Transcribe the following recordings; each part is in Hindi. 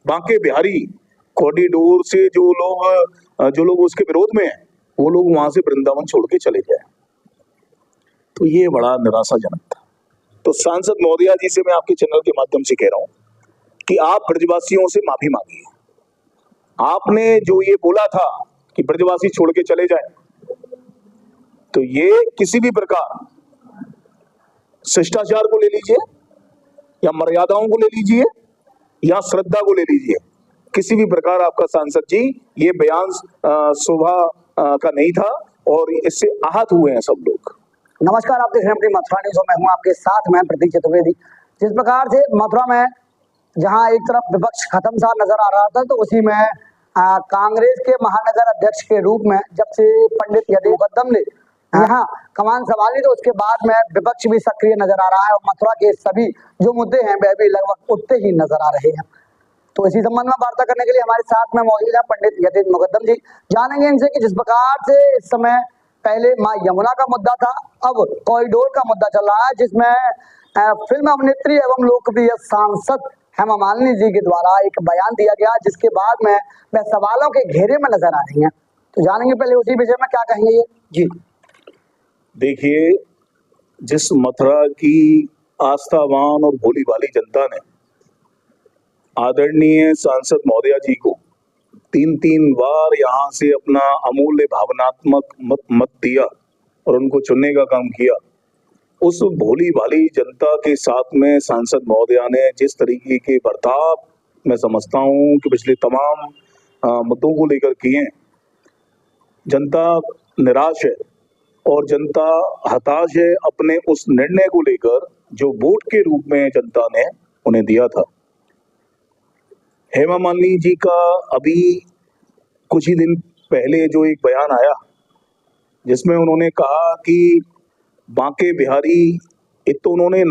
बांके बिहारी कॉरिडोर से जो लोग उसके विरोध में हैं, वो लोग वहां से वृंदावन छोड़ के चले जाए। तो ये बड़ा निराशाजनक था। तो सांसद महोदया जी से मैं आपके चैनल के माध्यम से कह रहा हूं कि आप ब्रजवासियों से माफी मांगिए। आपने जो ये बोला था कि ब्रजवासी छोड़ के चले जाए, तो ये किसी भी प्रकार शिष्टाचार को ले लीजिए या मर्यादाओं को ले लीजिए या श्रद्धा को ले लीजिए, किसी भी प्रकार आपका सांसद जी ये बयान शोभा का नहीं था और इससे आहत हुए हैं सब लोग। नमस्कार, आप देख रहे हैं अपनी मथुरा न्यूज़। मैं हूं आपके साथ, मैं प्रतीक चतुर्वेदी। जिस प्रकार से मथुरा में जहां एक तरफ विपक्ष खत्म सा नजर आ रहा था, तो उसी में कांग्रेस के महानगर अध्यक्ष के रूप में जब से पंडित यदि मुकद्दम ने यहाँ कमान संभाली, तो उसके बाद में विपक्ष भी सक्रिय नजर आ रहा है और मथुरा के सभी जो मुद्दे हैं वह भी लगभग उठते ही नजर आ रहे हैं। तो इसी संबंध में वार्ता करने के लिए हमारे साथ में मौजूद है पंडित यदि मुकद्दम जी। जानेंगे इनसे कि जिस प्रकार से इस समय पहले मां यमुना का मुद्दा था, अब कॉरिडोर का मुद्दा चल रहा है, जिसमें फिल्म अभिनेत्री एवं लोकप्रिय सांसद हेमा मालिनी जी के द्वारा एक बयान दिया गया, जिसके बाद में वह सवालों के घेरे में नजर आ रही हैं। तो जानेंगे पहले उसी विषय में क्या कहेंगे ये जी। देखिए, जिस मथुरा की आस्थावान और भोली भाली जनता ने आदरणीय सांसद महोदया जी को 3-3 बार यहाँ से अपना अमूल्य भावनात्मक मत दिया और उनको चुनने का काम किया, उस भोली भाली जनता के साथ में सांसद महोदया ने जिस तरीके के बर्ताव मैं समझता हूँ कि पिछले तमाम मुद्दों को लेकर किए, जनता निराश है और जनता हताश है अपने उस निर्णय को लेकर जो वोट के रूप में जनता ने उन्हें दिया था। हेमा मालिनी जी का अभी कुछ ही दिन पहले जो एक बयान आया, जिसमें उन्होंने कहा कि बांके बिहारी, एक तो उन्होंने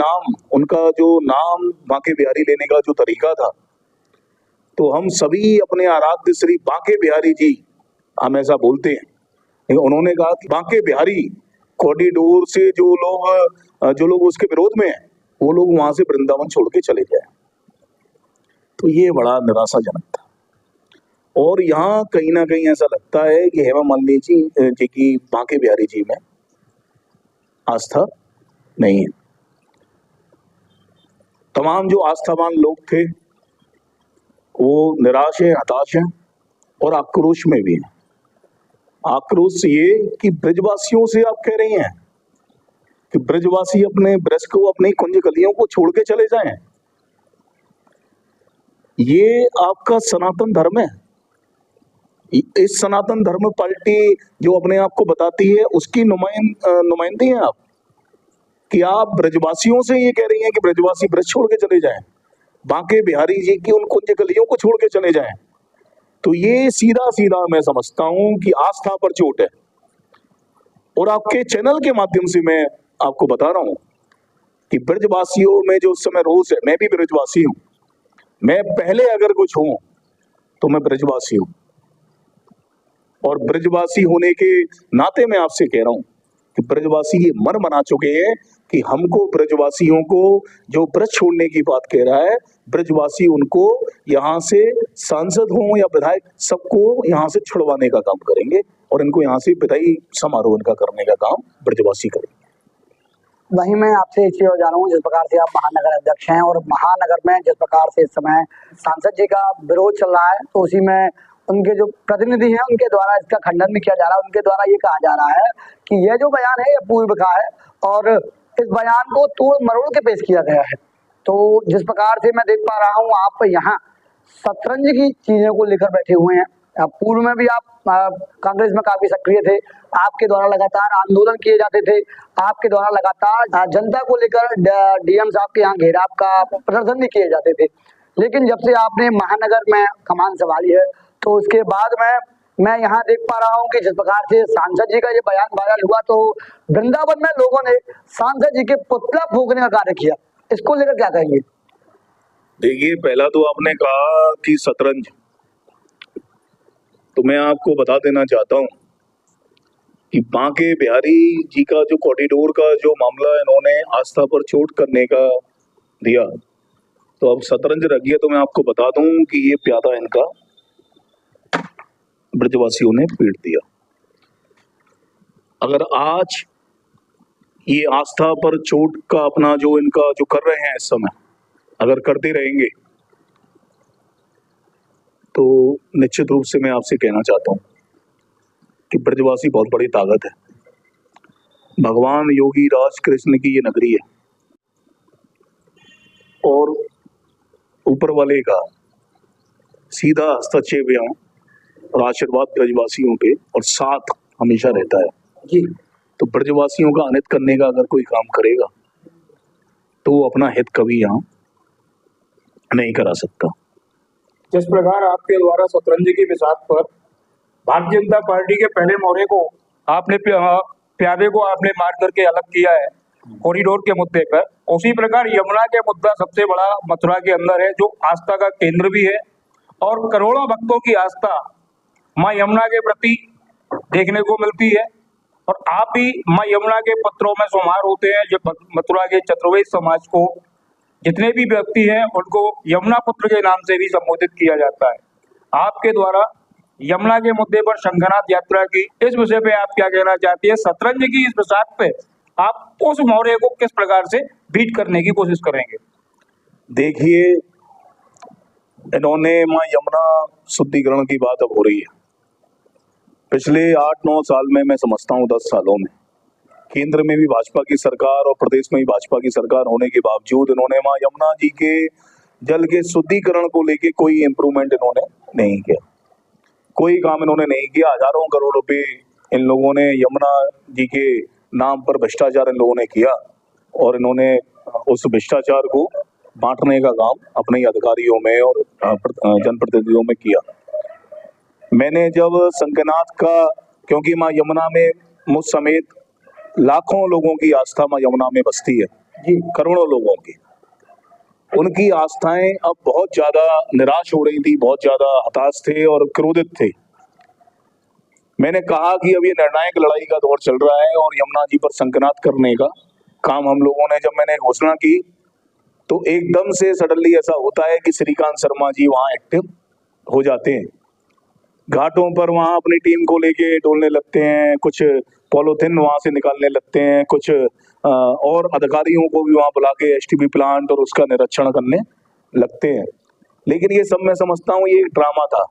उनका जो नाम बांके बिहारी लेने का जो तरीका था, तो हम सभी अपने आराध्य श्री बांके बिहारी जी हम ऐसा बोलते हैं, लेकिन उन्होंने कहा कि बांके बिहारी कॉरिडोर से जो लोग उसके विरोध में हैं, वो लोग वहां से वृंदावन छोड़ के चले जाए। तो ये बड़ा निराशाजनक था और यहाँ कहीं ना कहीं ऐसा लगता है कि हेमा मालिनी जी की बांके बिहारी जी में आस्था नहीं है। तमाम जो आस्थावान लोग थे वो निराश है, हताश हैं और आक्रोश में भी हैं। आक्रोश ये कि ब्रजवासियों से आप कह रही हैं कि ब्रजवासी अपने ब्रज को, अपनी कुंज कलियों को छोड़ के चले जाएं। ये आपका सनातन धर्म है। इस सनातन धर्म पार्टी जो अपने आप को बताती है, उसकी नुमाइंदी हैं आप, कि आप ब्रजवासियों से ये कह रही हैं कि ब्रजवासी ब्रज छोड़ के चले जाएं, बांके बिहारी जी की उन कुंज कलियों को छोड़ के चले जाएं। तो ये सीधा सीधा मैं समझता हूं कि आस्था पर चोट है। और आपके चैनल के माध्यम से मैं आपको बता रहा हूं कि ब्रजवासियों में जो उस समय रोष है, मैं भी ब्रजवासी हूं, मैं पहले अगर कुछ हूं तो मैं ब्रजवासी हूं और ब्रजवासी होने के नाते मैं आपसे कह रहा हूं कि ब्रजवासी ये मन बना चुके हैं कि हमको, ब्रजवासियों को जो ब्रज छोड़ने की बात कह रहा है, ब्रजवासी उनको यहाँ से सांसद हों या विधायक, सबको यहाँ से छुड़वाने का काम करेंगे और इनको यहाँ से विदाई समारोह इनका करने का काम ब्रजवासी करेंगे। वहीं मैं आपसे एक चीज और जानूंगा, जिस प्रकार से आप महानगर अध्यक्ष हैं और महानगर में जिस प्रकार से इस समय सांसद जी का विरोध चल रहा है, तो उसी में उनके जो प्रतिनिधि हैं उनके द्वारा इसका खंडन भी किया जा रहा है। उनके द्वारा ये कहा जा रहा है कि यह जो बयान है यह पूर्व का है और इस बयान को तोड़ मरोड़ के पेश किया गया है। तो जिस प्रकार से मैं देख पा रहा हूँ, आप यहाँ शतरंज की चीजों को लेकर बैठे हुए हैं। पूर्व में भी आप कांग्रेस में काफी सक्रिय थे, आपके द्वारा लगातार आंदोलन किए जाते थे, आपके द्वारा लगातार जनता को लेकर डीएम साहब के यहाँ घेराव का प्रदर्शन भी किए जाते थे। लेकिन जब से आपने महानगर में कमान संभाली है, तो उसके बाद में मैं यहाँ देख पा रहा हूँ कि जिस प्रकार से सांसद जी का ये बयान वायरल हुआ, तो वृंदावन में लोगों ने सांसद जी के पुतला फूंकने का कार्य किया। इसको लेकर क्या कहेंगे? देखिए, पहला तो आपने कहा कि शतरंज, तो मैं आपको बता देना चाहता हूं कि बांके बिहारी जी का जो कॉरिडोर का जो मामला इन्होंने आस्था पर चोट करने का दिया, तो अब शतरंज रखिए तो मैं आपको बता दूं कि ये प्यादा इनका ब्रजवासियों ने पीट दिया। अगर आज ये आस्था पर चोट का अपना जो इनका जो कर रहे हैं इस समय अगर करते रहेंगे तो निश्चित रूप से मैं आपसे कहना चाहता हूं कि ब्रजवासी बहुत बड़ी ताकत है। भगवान योगी राज कृष्ण की ये नगरी है और ऊपर वाले का सीधा हस्तक्षेप यहाँ और आशीर्वाद ब्रजवासियों के और साथ हमेशा रहता है जी। तो ब्रजवासियों का अनित करने का अगर कोई काम करेगा तो वो अपना हित कभी यहाँ नहीं करा सकता। जिस प्रकार आपके द्वारा शतरंज की बिसात पर भारतीय जनता पार्टी के पहले मोहरे को आपने प्यादे को आपने मार करके अलग किया है कॉरिडोर के मुद्दे पर, उसी प्रकार यमुना के मुद्दा सबसे बड़ा मथुरा के अंदर है जो आस्था का केंद्र भी है और करोड़ों भक्तों की आस्था माँ यमुना के प्रति देखने को मिलती है। और आप भी माँ यमुना के पत्रों में शुमार होते हैं। जो मथुरा के चतुर्वेद समाज को जितने भी व्यक्ति हैं उनको यमुना पुत्र के नाम से भी संबोधित किया जाता है। आपके द्वारा यमुना के मुद्दे पर शंखनाद यात्रा की इस विषय पे आप क्या कहना चाहती है? शतरंज की इस विसात पे आप उस मौर्य को किस प्रकार से बीट करने की कोशिश करेंगे? देखिए, इन्होंने माँ यमुना शुद्धिकरण की बात अब हो रही है। पिछले 8-9 साल में मैं समझता हूँ 10 सालों में केंद्र में भी भाजपा की सरकार और प्रदेश में भी भाजपा की सरकार होने के बावजूद इन्होंने माँ यमुना जी के जल के शुद्धिकरण को लेके कोई इम्प्रूवमेंट इन्होंने नहीं किया, कोई काम इन्होंने नहीं किया। हजारों करोड़ रुपए इन लोगों ने यमुना जी के नाम पर भ्रष्टाचार इन लोगों ने किया और इन्होंने उस भ्रष्टाचार को बांटने का काम अपने ही अधिकारियों में और जनप्रतिनिधियों में किया। मैंने जब शंखनाद का, क्योंकि माँ यमुना में मुझ समेत लाखों लोगों की आस्था माँ यमुना में बसती है जी, करोड़ों लोगों की, उनकी आस्थाएं अब बहुत ज्यादा निराश हो रही थी, बहुत ज्यादा हताश थे और क्रोधित थे। मैंने कहा कि अब ये निर्णायक लड़ाई का दौर चल रहा है और यमुना जी पर शंखनाद करने का काम हम लोगों ने, जब मैंने घोषणा की तो एकदम से सडनली ऐसा होता है कि श्रीकांत शर्मा जी वहां एक्टिव हो जाते हैं, घाटों पर वहां अपनी टीम को लेके डोलने लगते हैं, कुछ पॉलीथिन वहां से निकालने लगते हैं, कुछ और अधिकारियों को भी वहां बुला के एसटीपी प्लांट और उसका निरीक्षण करने लगते हैं। लेकिन ये सब मैं समझता हूँ ये एक ड्रामा था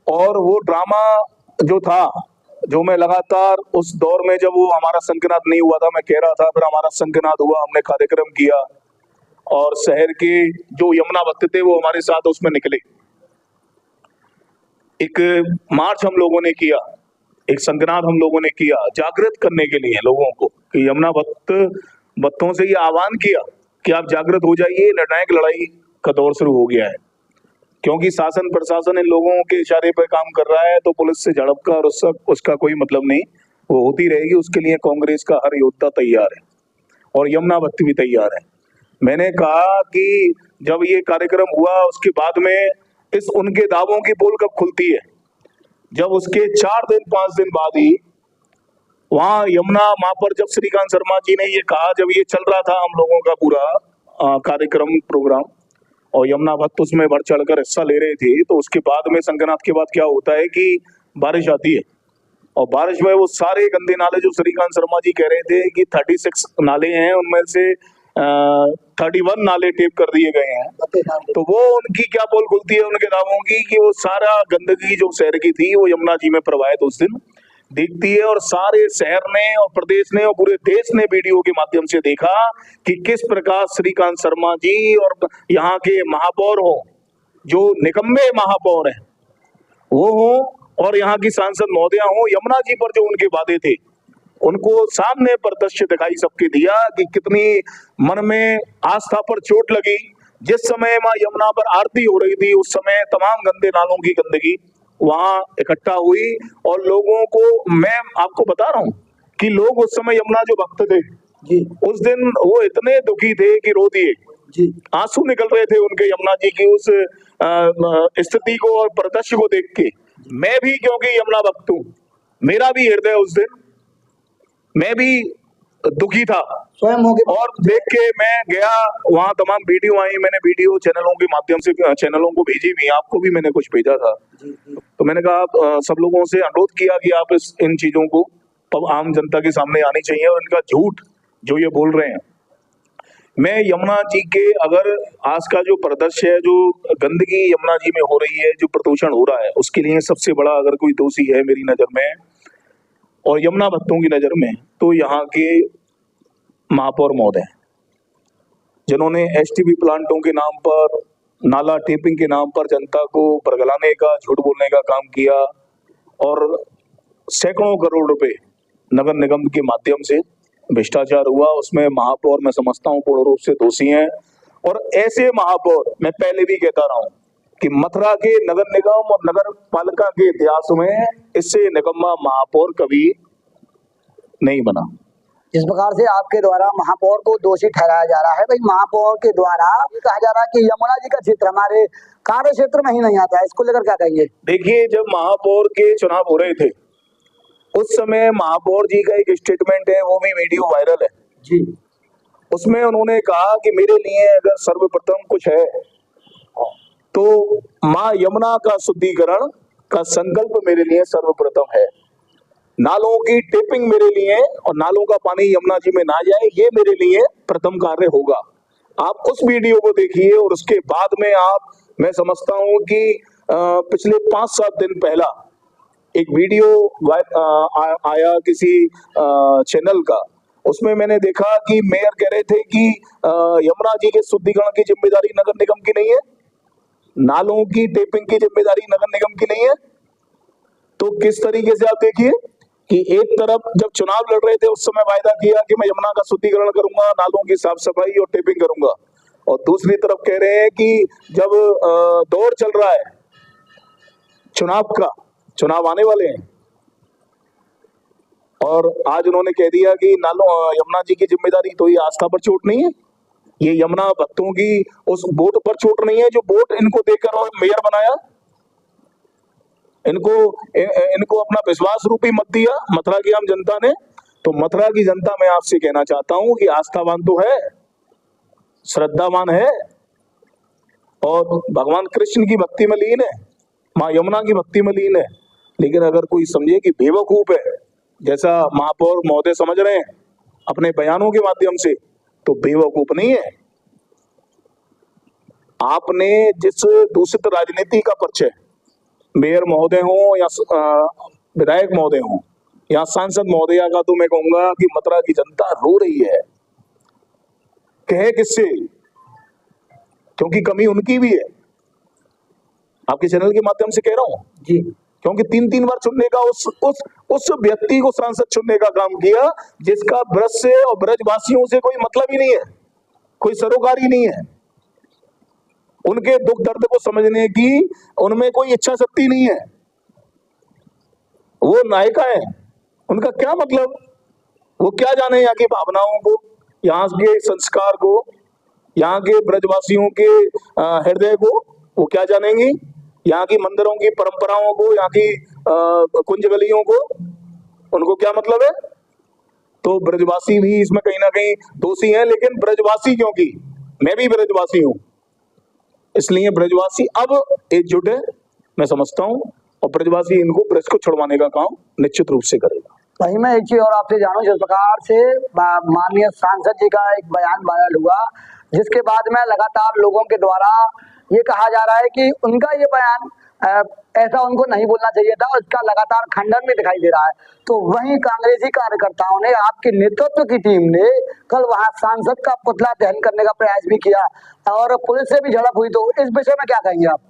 और वो ड्रामा जो था, जो मैं लगातार उस दौर में जब वो हमारा शंखनाद नहीं हुआ था मैं कह रहा था, फिर हमारा शंखनाद हुआ, हमने कार्यक्रम किया और शहर के जो यमुना भक्त थे वो हमारे साथ उसमें निकले। एक मार्च हम लोगों ने किया, एक शंखनाद हम लोगों ने किया जागृत करने के लिए लोगों को कि यमुना भक्तों से ये आह्वान किया कि आप जागृत हो जाइए, निर्णायक लड़ाई का दौर शुरू हो गया है। क्योंकि शासन प्रशासन इन लोगों के इशारे पर काम कर रहा है तो पुलिस से झड़प का और उसका कोई मतलब नहीं, वो होती रहेगी। उसके लिए कांग्रेस का हर योद्धा तैयार है और यमुना भक्त भी तैयार है। मैंने कहा कि जब ये कार्यक्रम हुआ उसके बाद में इस उनके दावों की पोल कब खुलती है, जब उसके 4-5 दिन बाद ही वहां यमुना मां पर जब श्रीकांत शर्मा जी ने ये कहा, जब ये चल रहा था हम लोगों का पूरा कार्यक्रम प्रोग्राम और यमुना भक्त उसमें बढ़ चढ़कर हिस्सा ले रहे थे, तो उसके बाद में शंखनाद के बाद क्या होता है कि बारिश आती है और बारिश में वो सारे गंदे नाले जो श्रीकांत शर्मा जी कह रहे थे कि 36 नाले हैं उनमें से 31 नाले टेप कर दिए गए हैं, तो वो उनकी क्या पोल खुलती है उनके दावों की कि वो सारा गंदगी जो शहर की थी वो यमुना जी में प्रवाहित उस दिन दिखती है। और सारे शहर ने और प्रदेश ने और पूरे देश ने वीडियो के माध्यम से देखा कि किस प्रकार श्रीकांत शर्मा जी और यहाँ के महापौर हो, जो निकम्मे महापौर हैं वो हो और यहाँ की सांसद महोदया हो, यमुना जी पर जो उनके वादे थे उनको सामने प्रत्यक्ष दिखाई सबके दिया कि कितनी मन में आस्था पर चोट लगी। जिस समय मां यमुना पर आरती हो रही थी उस समय तमाम गंदे नालों की गंदगी वहां इकट्ठा हुई और लोगों को, मैं आपको बता रहा हूं कि लोग उस समय यमुना जो भक्त थे जी, उस दिन वो इतने दुखी थे कि रो दिए जी, आंसू निकल रहे थे उनके यमुना जी की उस स्थिति को और प्रदर्शन को देख के। मैं भी क्योंकि यमुना भक्त हूं, मेरा भी हृदय उस दिन, मैं भी दुखी था। स्वयं मौके पर और देख के मैं गया वहां, तमाम वीडियो आई, मैंने वीडियो चैनलों के माध्यम से चैनलों को भेजी भी, आपको भी मैंने कुछ भेजा था। तो मैंने कहा सब लोगों से अनुरोध किया कि आप इन चीजों को अब आम जनता के सामने आनी चाहिए, और इनका झूठ जो ये बोल रहे हैं। मैं यमुना जी के, अगर आज का जो परिदृश्य है, जो गंदगी यमुना जी में हो रही है, जो प्रदूषण हो रहा है, उसके लिए सबसे बड़ा अगर कोई दोषी है मेरी नजर में और यमुना भक्तों की नजर में, तो यहाँ के महापौर महोदय, जिन्होंने एसटीपी प्लांटों के नाम पर, नाला टेपिंग के नाम पर जनता को बरगलाने का, झूठ बोलने का काम किया, और सैकड़ों करोड़ रुपए नगर निगम के माध्यम से भ्रष्टाचार हुआ। उसमें महापौर मैं समझता हूँ पूर्ण रूप से दोषी हैं। और ऐसे महापौर, मैं पहले भी कहता रहा हूँ कि मथुरा के नगर निगम और नगर पालिका के इतिहास में इससे निकम्मा महापौर कभी नहीं बना। जिस प्रकार से आपके द्वारा महापौर को दोषी ठहराया जा रहा है, भाई महापौर के द्वारा ये कहा जा रहा है कि यमुना जी का क्षेत्र हमारे कार्य क्षेत्र में ही नहीं आता है, इसको लेकर क्या कहेंगे? देखिए, जब महापौर के चुनाव हो रहे थे उस समय महापौर जी का एक स्टेटमेंट है, वो भी वीडियो वायरल है जी। उसमें उन्होंने कहा कि मेरे लिए अगर सर्वप्रथम कुछ है तो मां यमुना का शुद्धिकरण का संकल्प मेरे लिए सर्वप्रथम है। नालों की टेपिंग मेरे लिए, और नालों का पानी यमुना जी में ना जाए, ये मेरे लिए प्रथम कार्य होगा। आप उस वीडियो को देखिए, और उसके बाद में आप, मैं समझता हूं कि पिछले 5-7 दिन पहला एक वीडियो आया किसी चैनल का, उसमें मैंने देखा कि मेयर कह रहे थे कि यमुना जी के शुद्धिकरण की जिम्मेदारी नगर निगम की नहीं है, नालों की टेपिंग की जिम्मेदारी नगर निगम की नहीं है। तो किस तरीके से आप देखिए कि एक तरफ जब चुनाव लड़ रहे थे उस समय वायदा किया कि मैं यमुना का शुद्धिकरण करूंगा, नालों की साफ सफाई और टेपिंग करूंगा, और दूसरी तरफ कह रहे हैं कि जब दौर चल रहा है चुनाव का, चुनाव आने वाले हैं, और आज उन्होंने कह दिया कि नालों यमुना जी की जिम्मेदारी, तो ये आस्था पर चोट नहीं है, ये यमुना भक्तों की उस वोट पर चोट नहीं है जो वोट इनको देकर और मेयर बनाया, इनको अपना विश्वास रूपी मत दिया मथुरा की आम जनता ने। तो मथुरा की जनता, मैं आपसे कहना चाहता हूं कि आस्थावान तो है, श्रद्धावान है, और भगवान कृष्ण की भक्ति में लीन है, मां यमुना की भक्ति में लीन है। लेकिन अगर कोई समझे कि बेवकूफ है, जैसा महापौर महोदय समझ रहे हैं अपने बयानों के माध्यम से, तो बेवकूफ नहीं है। आपने जिस दूषित राजनीति का परिचय मेयर महोदय हो या विधायक महोदय हो या सांसद महोदया का, तो मैं कहूंगा कि मथुरा की जनता रो रही है। कहे किससे? क्योंकि कमी उनकी भी है, आपके चैनल के माध्यम से कह रहा हूं जी। क्योंकि 3-3 बार चुनने का उस व्यक्ति को सांसद चुनने का काम किया जिसका ब्रज से और ब्रजवासियों से कोई मतलब ही नहीं है, कोई सरोकार ही नहीं है, उनके दुख दर्द को समझने की उनमें कोई इच्छा शक्ति नहीं है, वो नायिका है, उनका क्या मतलब, वो क्या जाने यहाँ की भावनाओं को, यहाँ के संस्कार को, यहाँ के ब्रजवासियों के हृदय को, वो क्या जानेंगी, यहाँ की मंदिरों की परंपराओं को, यहाँ की कुंज गलियों को, उनको क्या मतलब है। तो ब्रजवासी भी इसमें कहीं ना कहीं दोषी हैं, लेकिन ब्रजवासी, क्योंकि मैं भी ब्रजवासी हूं, इसलिए ब्रजवासी अब एकजुट है, मैं समझता हूं, और ब्रजवासी इनको ब्रज को छुड़वाने का काम निश्चित रूप से करेगा। वही मैं एक चीज और आपसे जानूं, जिस प्रकार से माननीय सांसद जी का एक बयान वायरल हुआ, जिसके बाद में लगातार लोगों के द्वारा ये कहा जा रहा है कि उनका ये बयान ऐसा उनको नहीं बोलना चाहिए था, और इसका लगातार खंडन भी दिखाई दे रहा है। तो वहीं कांग्रेसी कार्यकर्ताओं ने, आपके नेतृत्व की टीम ने कल वहां सांसद का पुतला दहन करने का प्रयास भी किया और पुलिस से भी झड़प हुई, तो इस विषय में क्या कहेंगे आप?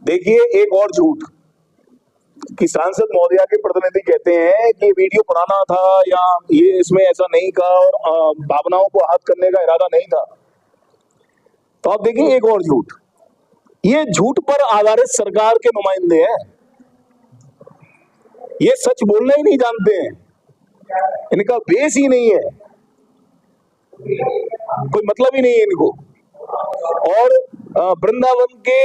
देखिए, एक और झूठ कि सांसद महोदया के प्रतिनिधि कहते हैं कि वीडियो पुराना था या ये इसमें ऐसा नहीं कहा और भावनाओं को आहत करने का इरादा नहीं था। तो आप देखिए, एक और झूठ, ये झूठ पर आधारित सरकार के नुमाइंदे हैं, ये सच बोलना ही नहीं जानते हैं, इनका बेस ही नहीं है, कोई मतलब ही नहीं है इनको। और वृंदावन के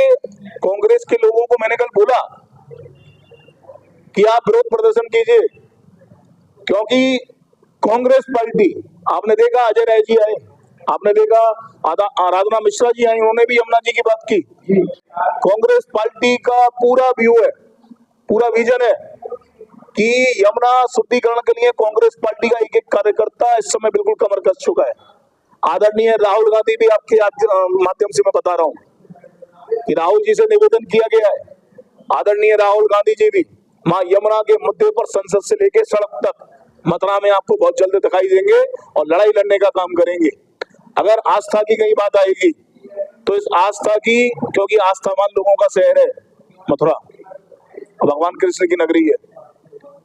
कांग्रेस के लोगों को मैंने कल बोला कि आप विरोध प्रदर्शन कीजिए, क्योंकि कांग्रेस पार्टी, आपने देखा अजय राय जी आए, आपने देखा आराधना मिश्रा जी आई, उन्होंने भी यमुना जी की बात की। कांग्रेस पार्टी का पूरा व्यू है, पूरा विजन है कि यमुना शुद्धिकरण के लिए कांग्रेस पार्टी का एक एक कार्यकर्ता इस समय बिल्कुल कमर कस चुका है। आदरणीय राहुल गांधी भी आपके माध्यम से मैं बता रहा हूं कि राहुल जी से निवेदन किया गया है, आदरणीय राहुल गांधी जी भी मां यमुना के मुद्दे पर संसद से लेकर सड़क तक मथुरा में आपको बहुत जल्द दिखाई देंगे और लड़ाई लड़ने का काम करेंगे। अगर आस्था की कहीं बात आएगी तो इस आस्था की, क्योंकि आस्थावान लोगों का शहर है मथुरा, भगवान कृष्ण की नगरी है,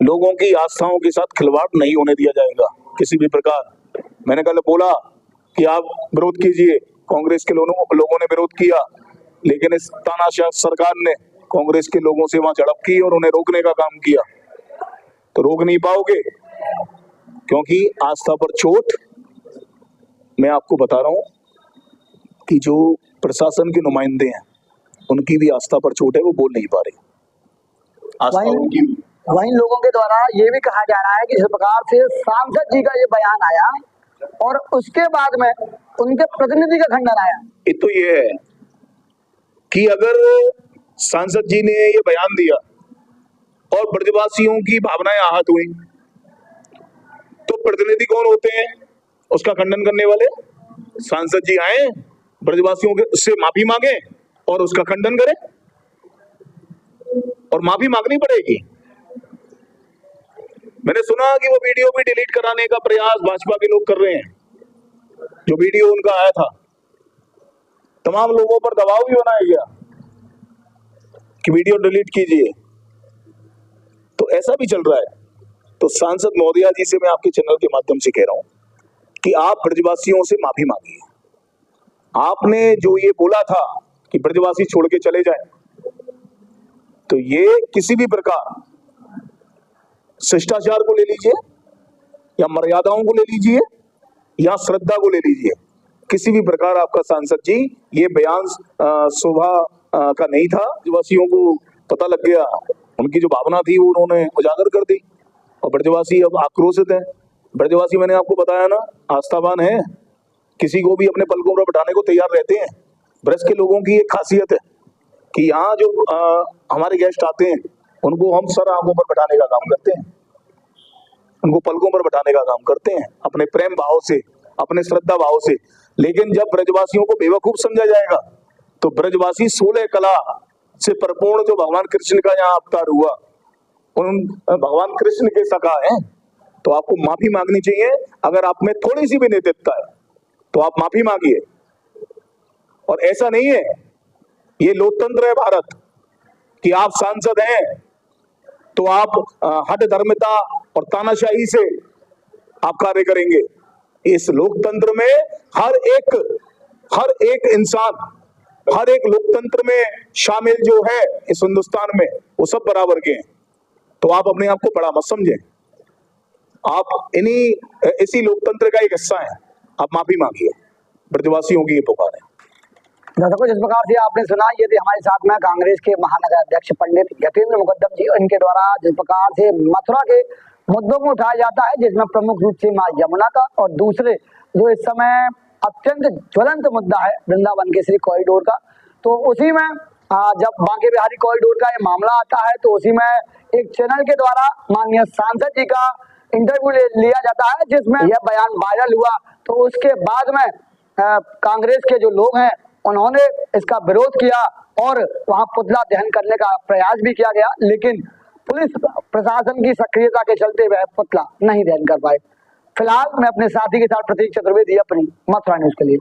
लोगों की आस्थाओं के साथ खिलवाड़ नहीं होने दिया जाएगा किसी भी प्रकार। मैंने कल बोला कि आप विरोध कीजिए, कांग्रेस के लोगों ने विरोध किया, लेकिन इस तानाशाह सरकार ने कांग्रेस के लोगों से वहां झड़प की और उन्हें रोकने का काम किया। तो रोक नहीं पाओगे, क्योंकि आस्था पर चोट, मैं आपको बता रहा हूं कि जो प्रशासन के नुमाइंदे हैं उनकी भी आस्था पर चोट है, वो बोल नहीं पा रहे। आस्था उनकी भी। वहीं लोगों के द्वारा ये भी कहा जा रहा है कि जिस प्रकार से सांसद जी का ये बयान आया और उसके बाद में उनके प्रतिनिधि का खंडन आया, ये तो ये है कि अगर सांसद जी ने ये बयान दिया और ब्रजवासियों की भावनाएं आहत हुई तो प्रतिनिधि कौन होते हैं उसका खंडन करने वाले? सांसद जी आए, ब्रजवासियों से माफी मांगे और उसका खंडन करें, और माफी मांगनी पड़ेगी। मैंने सुना कि वो वीडियो भी डिलीट कराने का प्रयास भाजपा के लोग कर रहे हैं, जो वीडियो उनका आया था। तमाम लोगों पर दबाव भी बनाया गया कि वीडियो डिलीट कीजिए, तो ऐसा भी चल रहा है। तो सांसद महोदया जी से मैं आपके चैनल के माध्यम से कह रहा हूं कि आप ब्रजवासियों से माफी मांगिए। आपने जो ये बोला था कि ब्रजवासी छोड़ के चले जाएं, तो ये किसी भी प्रकार शिष्टाचार को ले लीजिए या मर्यादाओं को ले लीजिए या श्रद्धा को ले लीजिए, किसी भी प्रकार आपका सांसद जी ये बयान शोभा का नहीं था। ब्रजवासियों को पता लग गया, उनकी जो भावना थी वो उन्होंने उजागर कर दी और ब्रजवासी अब आक्रोशित है। ब्रजवासी, मैंने आपको बताया ना, आस्थावान है, किसी को भी अपने पलकों पर बैठाने को तैयार रहते हैं। ब्रज के लोगों की एक खासियत है कि यहाँ जो हमारे गेस्ट आते हैं उनको हम सर आंखों पर बैठाने का काम करते हैं, उनको पलकों पर बैठाने का काम करते हैं, अपने प्रेम भाव से, अपने श्रद्धा भाव से। लेकिन जब ब्रजवासियों को बेवकूफ समझा जाएगा तो ब्रजवासी 16 कला से परिपूर्ण जो भगवान कृष्ण का यहाँ अवतार हुआ, उन भगवान कृष्ण के सखा हैं, तो आपको माफी मांगनी चाहिए। अगर आप में थोड़ी सी भी नैतिकता है तो आप माफी मांगिए। और ऐसा नहीं है, ये लोकतंत्र है भारत, कि आप सांसद हैं तो आप हठ धर्मिता और तानाशाही से आप कार्य करेंगे। इस लोकतंत्र में हर एक इंसान, हर एक लोकतंत्र में शामिल जो है इस हिंदुस्तान में, वो सब बराबर के हैं। तो आप अपने आप को बड़ा मत समझें, आप इसी लोकतंत्र का एक हिस्सा है। आप माफी मांगिए, ब्रजवासियों की ये पुकार है। दर्शकों, जिस प्रकार से आपने सुना, ये थे हमारे साथ में कांग्रेस के महानगर अध्यक्ष पंडित यतीन्द्र मुकद्दम जी। इनके द्वारा जिस प्रकार से मथुरा के मुद्दों को उठाया जाता है, जिसमें प्रमुख रूप से मां यमुना का और दूसरे जो इस समय अत्यंत ज्वलंत मुद्दा है वृंदावन केसरी कॉरिडोर का, तो उसी में जब बांके बिहारी कॉरिडोर का ये मामला आता है तो उसी में एक चैनल के द्वारा माननीय सांसद जी का इंटरव्यू लिया जाता है, जिसमें यह बयान वायरल हुआ। तो उसके बाद में कांग्रेस के जो लोग हैं उन्होंने इसका विरोध किया और वहां पुतला दहन करने का प्रयास भी किया गया, लेकिन पुलिस प्रशासन की सक्रियता के चलते वह पुतला नहीं दहन कर पाए। फिलहाल मैं अपने साथी के साथ प्रतीक चतुर्वेदी अपनी मथुरा न्यूज के लिए।